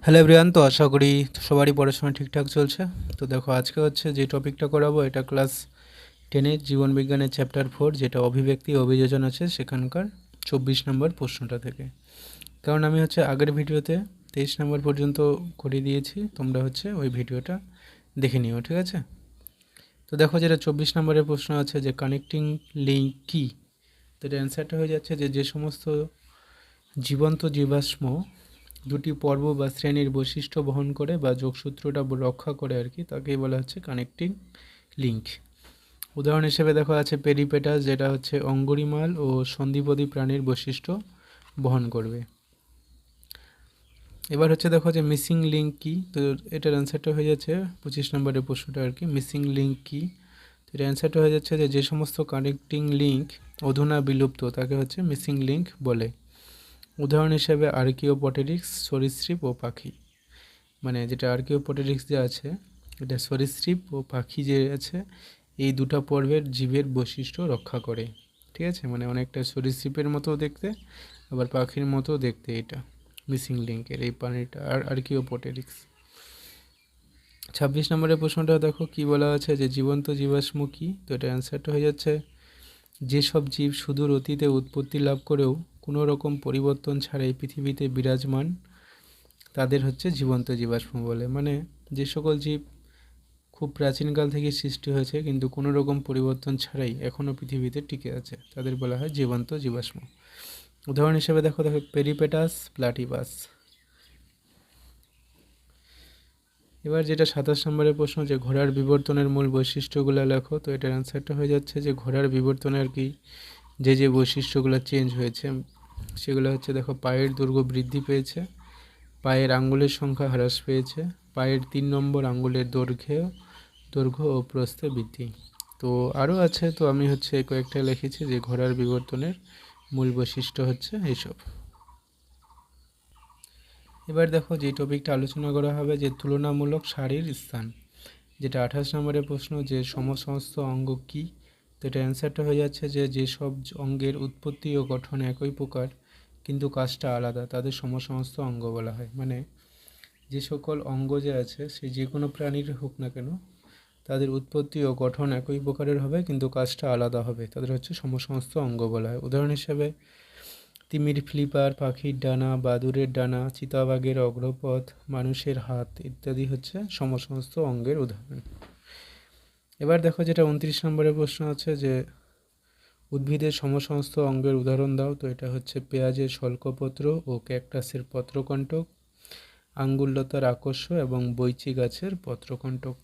Hello everyone, তো আশা করি সবারই পড়াশোনা ঠিকঠাক চলছে। তো দেখো, আজকে হচ্ছে যে টপিকটা করাবো, এটা ক্লাস 10-এর জীবনবিজ্ঞানের চ্যাপ্টার 4, যেটা অভিব্যক্তি অভিযোজন আছে সেখানকার 24 নম্বর প্রশ্নটা থেকে। কারণ আমি হচ্ছে আগের ভিডিওতে 23 নম্বর পর্যন্ত করে দিয়েছি, তোমরা হচ্ছে ওই ভিডিওটা দেখে নিও, ঠিক আছে? তো দেখো, যেটা 24 নম্বরের প্রশ্ন আছে যে কানেক্টিং লিঙ্ক কী, তো এর অ্যান্সারটা হয়ে যাচ্ছে যে যে সমস্ত জীবন্ত জীবাশ্ম দুটি পর্ব বা শ্রেণীর বৈশিষ্ট্য বহন করে বা যোগসূত্রটা রক্ষা করে আর কি, তাকেই বলা হচ্ছে কানেক্টিং লিঙ্ক। উদাহরণ হিসেবে দেখো আছে পেরিপেটাস, যেটা হচ্ছে অঙ্গুরিমাল ও সন্ধিপদী প্রাণীর বৈশিষ্ট্য বহন করবে। এবার হচ্ছে দেখো যে মিসিং লিঙ্ক কী, তো এটার অ্যান্সারটা হয়ে যাচ্ছে 25 নম্বরের প্রশ্নটা আর কি, মিসিং লিঙ্ক কী। তো এর অ্যান্সারটা হয়ে যাচ্ছে যে যে সমস্ত কানেক্টিং লিঙ্ক অধুনা বিলুপ্ত তাকে হচ্ছে মিসিং লিঙ্ক বলে। উদাহরণ হিসেবে আর্কিওপটেরিক্স, সরীসৃপ ও পাখি। মানে যেটা আর্কিওপটেরিক্স যে আছে, এটা সরীসৃপ ও পাখি যে আছে, এই দুটো পর্বের জীবের বৈশিষ্ট্য রক্ষা করে, ঠিক আছে? মানে অনেকটা সরীসৃপের মতো দেখতে, আবার পাখির মতো দেখতে এটা মিসিং লিঙ্কের এই প্রাণীটা আর আর্কিওপটেরিক্স। 26 নম্বরের প্রশ্নটা দেখো কি বলা আছে যে জীবন্ত জীবাশ্ম কী, তো এটা অ্যান্সারটা হয়ে যাচ্ছে যেসব জীব সুদূর অতীতে উৎপত্তি লাভ করেও কোনো রকম পরিবর্তন ছাড়াই পৃথিবীতে বিরাজমান তাদের হচ্ছে জীবন্ত জীবাশ্ম বলে। মানে যে সকল জীব খুব প্রাচীনকাল থেকে সৃষ্টি হয়েছে কিন্তু কোনো রকম পরিবর্তন ছাড়াই এখনও পৃথিবীতে টিকে আছে, তাদের বলা হয় জীবন্ত জীবাশ্ম। উদাহরণ হিসেবে দেখো দেখো পেরিপেটাস, প্লাটিপাস। এবার যেটা 27 নম্বরের প্রশ্ন যে ঘোড়ার বিবর্তনের মূল বৈশিষ্ট্যগুলো লেখো, তো এটার অ্যান্সারটা হয়ে যাচ্ছে যে ঘোড়ার বিবর্তনে আর কি যে যে বৈশিষ্ট্যগুলো চেঞ্জ হয়েছে সেগুলো হচ্ছে দেখো, পায়ের দৈর্ঘ্য বৃদ্ধি পেয়েছে, পায়ের আঙ্গুলের সংখ্যা হ্রাস পেয়েছে, পায়ের 3 নম্বর আঙ্গুলের দৈর্ঘ্য ও প্রস্থে বৃদ্ধি। তো আরও আছে, তো আমি হচ্ছে কয়েকটা লিখেছি যে ঘোড়ার বিবর্তনের মূল বৈশিষ্ট্য হচ্ছে এইসব। এবার দেখো যে টপিকটা আলোচনা করা হবে যে তুলনামূলক সারির স্থান, যেটা 28 নম্বরের প্রশ্ন যে সমসমস্ত অঙ্গ কী, তো এটা অ্যান্সারটা হয়ে যাচ্ছে যে যেসব অঙ্গের উৎপত্তি ও গঠন একই প্রকার কিন্তু কাজটা আলাদা তাদের সমসমস্ত অঙ্গ বলা হয়। মানে যে সকল অঙ্গ যে আছে সে যে কোনো প্রাণীর হোক না কেন, তাদের উৎপত্তি ও গঠন একই প্রকারের হবে কিন্তু কাজটা আলাদা হবে, তাদের হচ্ছে সমসমস্ত অঙ্গ বলা হয়। উদাহরণ হিসেবে তিমির ফ্লিপার, পাখির ডানা, বাদুড়ের ডানা, চিতাবাঘের অগ্রপথ, মানুষের হাত ইত্যাদি হচ্ছে সমসমস্ত অঙ্গের উদাহরণ। এবার দেখো যেটা 29 নম্বরের প্রশ্ন আছে যে উদ্ভিদের সমসমস্ত অঙ্গের উদাহরণ দাও, তো এটা হচ্ছে পেঁয়াজের শল্কপত্র ও ক্যাকটাসের পত্রকণ্টক, আঙ্গুললতার আকর্ষ এবং বৈচি গাছের পত্রকণ্টক।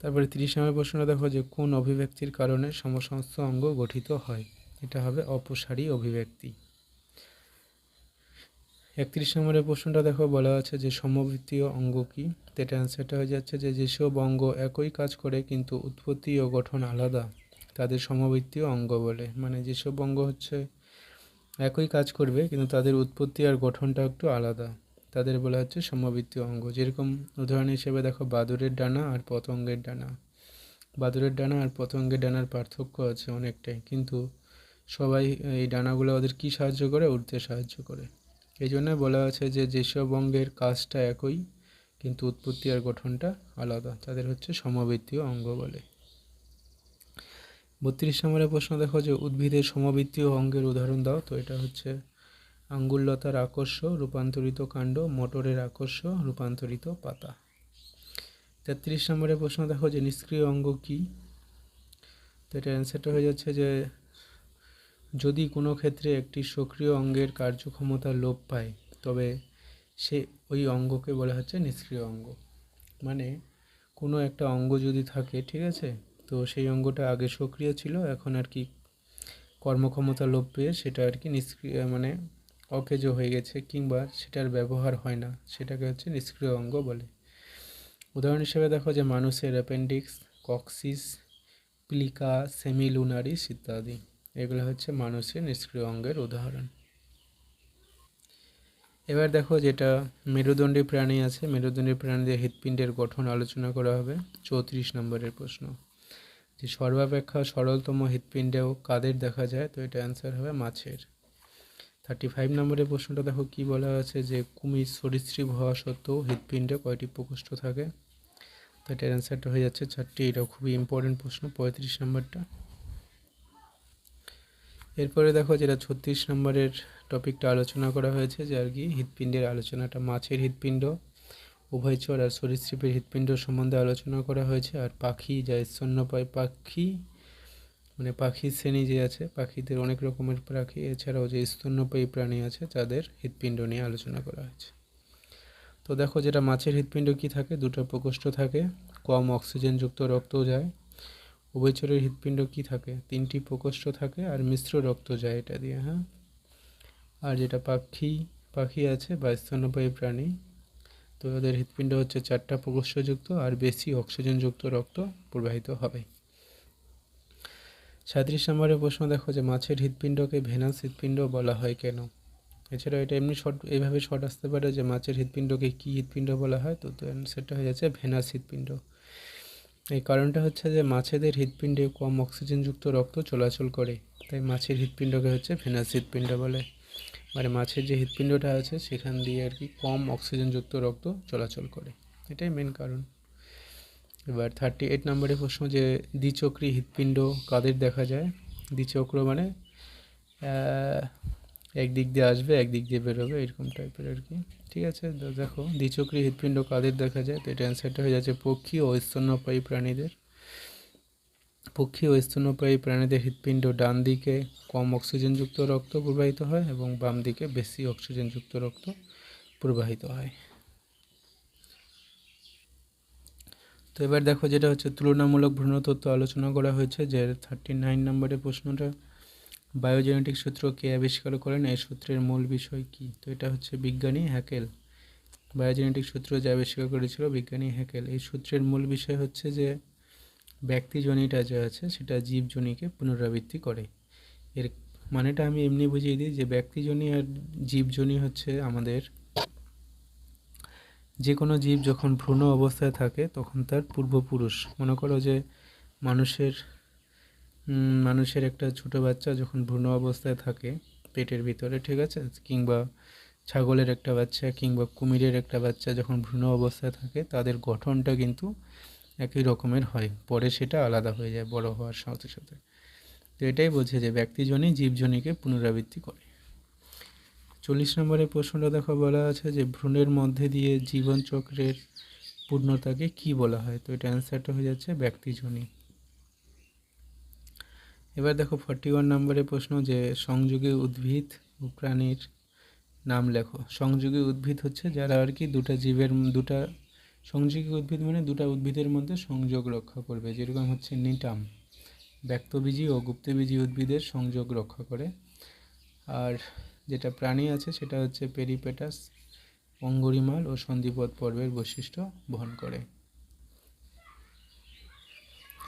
তারপরে 30 নম্বর প্রশ্নটা দেখো যে কোন অভিব্যক্তির কারণে সমসমস্ত অঙ্গ গঠিত হয়, এটা হবে অপসারী অভিব্যক্তি। 31 নম্বরের প্রশ্নটা দেখো বলা আছে যে সমবৃত্তীয় অঙ্গ কী, এটা অ্যান্সারটা হয়ে যাচ্ছে যে যেসব অঙ্গ একই কাজ করে কিন্তু উৎপত্তি ও গঠন আলাদা তাদের সমবৃত্তীয় অঙ্গ বলে। মানে যেসব অঙ্গ হচ্ছে একই কাজ করবে কিন্তু তাদের উৎপত্তি আর গঠনটা একটু আলাদা, তাদের বলা হচ্ছে সমবৃত্তীয় অঙ্গ। যেরকম উদাহরণ হিসেবে দেখো বাদুড়ের ডানা আর পতঙ্গের ডানা। বাদুড়ের ডানা আর পতঙ্গের ডানার পার্থক্য আছে অনেকটাই, কিন্তু সবাই এই ডানাগুলো ওদের কী সাহায্য করে, উড়তে সাহায্য করে। এই জন্য বলা আছে যে যেসব অঙ্গের কাজটা একই কিন্তু উৎপত্তি আর গঠনটা আলাদা তাদের হচ্ছে সমবৃত্তীয় অঙ্গ বলে। 32 নম্বরের প্রশ্ন দেখো যে উদ্ভিদের সমবৃত্তীয় অঙ্গের উদাহরণ দাও, তো এটা হচ্ছে আঙ্গুললতার আকর্ষ, রূপান্তরিত কাণ্ড, মটরের আকর্ষ, রূপান্তরিত পাতা। 33 নম্বরের প্রশ্ন দেখো যে নিষ্ক্রিয় অঙ্গ কী, তো এটার অ্যান্সারটা হয়ে যাচ্ছে যে যদি কোনো ক্ষেত্রে একটি সক্রিয় অঙ্গের কার্যক্ষমতা লোপ পায় তবে সে ওই অঙ্গকে বলা হচ্ছে নিষ্ক্রিয় অঙ্গ। মানে কোনো একটা অঙ্গ যদি থাকে, ঠিক আছে, তো সেই অঙ্গটা আগে সক্রিয় ছিল, এখন আর কি কর্মক্ষমতা লোপ পেয়ে সেটা আর কি নিষ্ক্রিয়, মানে অকেজো হয়ে গেছে কিংবা সেটার ব্যবহার হয় না, সেটাকে হচ্ছে নিষ্ক্রিয় অঙ্গ বলে। উদাহরণ হিসেবে দেখো যে মানুষের অ্যাপেন্ডিক্স, কক্সিস, প্লিকা, সেমিলুনারিস ইত্যাদি, এগুলো হচ্ছে মানুষের নিষ্ক্রিয় অঙ্গের উদাহরণ। এবার দেখো যেটা মেরুদণ্ডী প্রাণী আছে, মেরুদণ্ডী প্রাণীদের হৃৎপিণ্ডের গঠন আলোচনা করা হবে। 34 নম্বরের প্রশ্ন যে সর্বাপেক্ষা সরলতম হৃৎপিণ্ডেও কাদের দেখা যায়, তো এটা অ্যান্সার হবে মাছের। 35 নম্বরের প্রশ্নটা দেখো কি বলা আছে, যে কুমির সরীসৃপ হওয়া সত্ত্বেও হৃৎপিণ্ডে কয়টি প্রকোষ্ঠ থাকে? তো এটার অ্যান্সারটা হয়ে যাচ্ছে 4টি। এটাও খুবই ইম্পর্টেন্ট প্রশ্ন, 35 নম্বরটা। এরপরে দেখো যেটা 36 নম্বরের টপিকটা আলোচনা করা হয়েছে, যে আর কি হৃৎপিণ্ডের আলোচনাটা মাছের হৃৎপিণ্ড, উভয়চর আর সরীসৃপের হৃৎপিণ্ড সম্বন্ধে আলোচনা করা হয়েছে। আর পাখি যা স্তন্যপায়ী পাখি, মানে পাখির শ্রেণী যে আছে, পাখিদের অনেক রকমের পাখি, এছাড়াও যে স্তন্যপায়ী প্রাণী আছে তাদের হৃৎপিণ্ড নিয়ে আলোচনা করা হয়েছে। তো দেখো যেটা মাছের হৃৎপিণ্ড কি থাকে, দুটো প্রকোষ্ঠ থাকে, কম অক্সিজেনযুক্ত রক্তও যায়। উভয়চরের হৃৎপিণ্ড কি থাকে, 3টি প্রকোষ্ঠ থাকে আর মিশ্র রক্ত যায় এটা দিয়ে, হ্যাঁ। আর যেটা পাখি আছে বা স্তন্যপায়ী প্রাণী, তো ওদের হৃৎপিণ্ড হচ্ছে 4টা প্রকোষ্ঠযুক্ত আর বেশি অক্সিজেনযুক্ত রক্ত প্রবাহিত হবে। 37 নম্বরের প্রশ্ন দেখো, যে মাছের হৃৎপিণ্ডকে ভেনাস হৃৎপিণ্ড বলা হয় কেন? এছাড়া এটা এমনি এইভাবে শর্ট আসতে পারে, যে মাছের হৃৎপিণ্ডকে কি হৃৎপিণ্ড বলা হয়, তো সেটা হয়ে যাচ্ছে ভেনাস হৃৎপিণ্ড। এই কারণটা হচ্ছে যে মাছেদের হৃৎপিণ্ডে কম অক্সিজেনযুক্ত রক্ত চলাচল করে, তাই মাছের হৃৎপিণ্ডকে হচ্ছে ভেনাস হৃৎপিণ্ড বলে। মানে মাছের যে হৃৎপিণ্ডটা আছে সেখান দিয়ে আর কি কম অক্সিজেনযুক্ত রক্ত চলাচল করে, এটাই মেন কারণ। এবার 38 নম্বরের প্রশ্ন, যে দ্বিচক্রী হৃৎপিণ্ড কাদের দেখা যায়? দ্বিচক্র মানে একদিক দিয়ে আসবে একদিক দিয়ে বেরোবে, এরকম টাইপের আর কি, ঠিক আছে। তো দেখো দ্বিচক্রী হৃৎপিণ্ড কাদের দেখা যায়, তো এটা অ্যান্সারটা হয়ে যাচ্ছে পক্ষী ও স্তন্যপায়ী প্রাণীদের। পক্ষী ও স্তন্যপায়ী প্রাণীদের হৃৎপিণ্ড ডান দিকে কম অক্সিজেনযুক্ত রক্ত প্রবাহিত হয় এবং বাম দিকে বেশি অক্সিজেনযুক্ত রক্ত প্রবাহিত হয়। তো এবার দেখো যেটা হচ্ছে তুলনামূলক ভ্রূণতত্ত্ব আলোচনা করা হয়েছে, যে 39 নম্বরের প্রশ্নটা, বায়োজেনেটিক সূত্র কে আবিষ্কার করেন, এই সূত্রের মূল বিষয় কি? তো এটা হচ্ছে বিজ্ঞানী হ্যাকেল। বায়োজেনেটিক সূত্র যে আবিষ্কার করেছিল বিজ্ঞানী হ্যাকেল। এই সূত্রের মূল বিষয় হচ্ছে যে ব্যক্তিজনিটা যে আছে সেটা জীবজনিকে পুনরাবৃত্তি করে। এর মানেটা আমি এমনি বুঝিয়ে দিই, যে ব্যক্তিজনি আর জীবজনি হচ্ছে আমাদের, যে কোনো জীব যখন ভ্রূণ অবস্থায় থাকে তখন তার পূর্বপুরুষ, মনে করো যে মানুষের একটা ছোট বাচ্চা যখন ভ্রূণ অবস্থায় থাকে পেটের ভিতরে, ঠিক আছে, কিংবা ছাগলের একটা বাচ্চা কিংবা কুমিরের একটা বাচ্চা যখন ভ্রূণ অবস্থায় থাকে, তাদের গঠনটা কিন্তু একই রকমের হয়, পরে সেটা আলাদা হয়ে যায় বড় হওয়ার সাথে সাথে। তো এটাই বোঝে যে ব্যক্তিজনই জীবজনিকে পুনরাবৃত্তি করে। 40 নম্বরের প্রশ্নটা দেখো বলা আছে, যে ভ্রূণের মধ্যে দিয়ে জীবনচক্রের পূর্ণতাকে কি বলা হয়? তো এটা অ্যান্সারটা হয়ে যাচ্ছে ব্যক্তিজনি। এবার দেখো 41 নম্বরের প্রশ্ন, যে সংযোগী উদ্ভিদ ও প্রাণীর নাম লেখো। সংযোগী উদ্ভিদ হচ্ছে যারা আর কি দুটা সংযোগী উদ্ভিদ মানে দুটা উদ্ভিদের মধ্যে সংযোগ রক্ষা করবে, যেরকম হচ্ছে নিটাম, ব্যক্তবীজী ও গুপ্তবীজী উদ্ভিদের সংযোগ রক্ষা করে। আর যেটা প্রাণী আছে সেটা হচ্ছে পেরিপেটাস, অঙ্গুরিমাল ও সন্ধিপদ পর্বের বৈশিষ্ট্য বহন করে।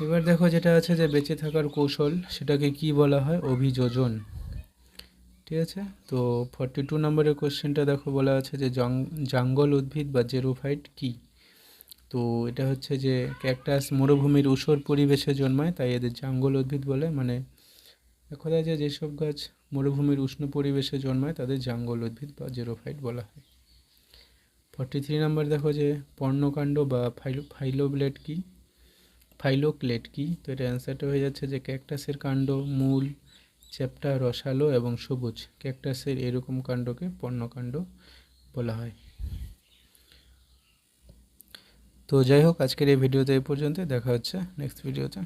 এবার দেখো যেটা আছে, যে বেঁচে থাকার কৌশল সেটাকে কি বলা হয়? অভিযোজন, ঠিক আছে। তো 42 নম্বরের কোশ্চেনটা দেখো বলা আছে, যে জাঙ্গল উদ্ভিদ বা জেরোফাইট কি? তো এটা হচ্ছে যে ক্যাকটাস মরুভূমির ঊষর পরিবেশে জন্মায়, তাই এদের জাঙ্গল উদ্ভিদ বলে। মানে দেখা যায় যে যেসব গাছ মরুভূমির উষ্ণ পরিবেশে জন্মায় তাদের জাঙ্গল উদ্ভিদ বা জেরোফাইট বলা হয়। 43 নম্বর দেখো, যে পর্ণকাণ্ড বা ফাইলোক্লেট কি? তো এটা অ্যান্সারটা হয়ে যাচ্ছে যে ক্যাকটাসের কাণ্ড মূল চ্যাপ্টা রসালো এবং সবুজ, ক্যাকটাসের এরকম কাণ্ডকে পর্ণকাণ্ড বলা হয়। তো যাই হোক, আজকের এই ভিডিওতে এই পর্যন্ত, দেখা হচ্ছে নেক্সট ভিডিওতে।